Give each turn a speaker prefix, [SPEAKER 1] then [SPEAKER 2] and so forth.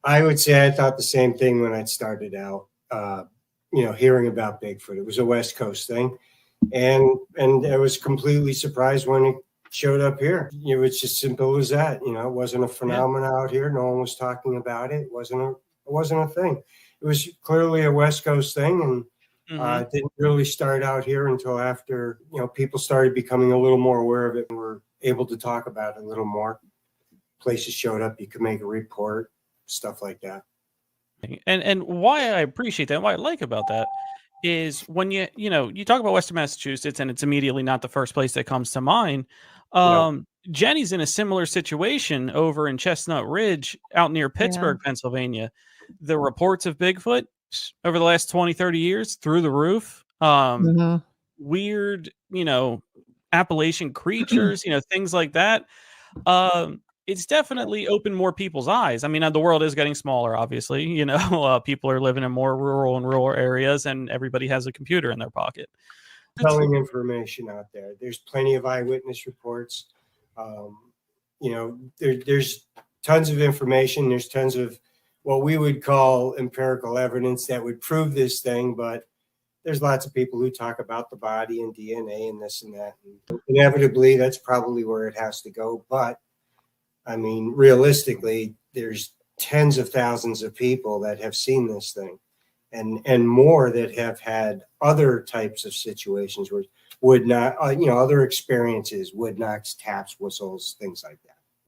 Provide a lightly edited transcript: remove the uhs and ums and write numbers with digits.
[SPEAKER 1] I would say I thought the same thing when I started out, hearing about Bigfoot. It was a West Coast thing. And I was completely surprised when it showed up here. It was just simple as that. It wasn't a phenomenon out here. No one was talking about it. It wasn't a thing. It was clearly a West Coast thing, and it didn't really start out here until after people started becoming a little more aware of it and were able to talk about it a little more. Places showed up. You could make a report, stuff like that.
[SPEAKER 2] And why I appreciate that, what I like about that is when you talk about Western Massachusetts and it's immediately not the first place that comes to mind. Jenny's in a similar situation over in Chestnut Ridge out near Pittsburgh, Pennsylvania. The reports of Bigfoot over the last 20, 30 years through the roof. Weird, Appalachian creatures, things like that. It's definitely opened more people's eyes. I mean, the world is getting smaller, obviously. People are living in more rural areas, and everybody has a computer in their pocket.
[SPEAKER 1] Telling information out there. There's plenty of eyewitness reports. There's tons of information. There's tons of what we would call empirical evidence that would prove this thing, but there's lots of people who talk about the body and DNA and this and that. And inevitably, that's probably where it has to go. But I mean, realistically, there's tens of thousands of people that have seen this thing, and more that have had other types of situations where would not, other experiences, wood knocks, taps, whistles, things like that.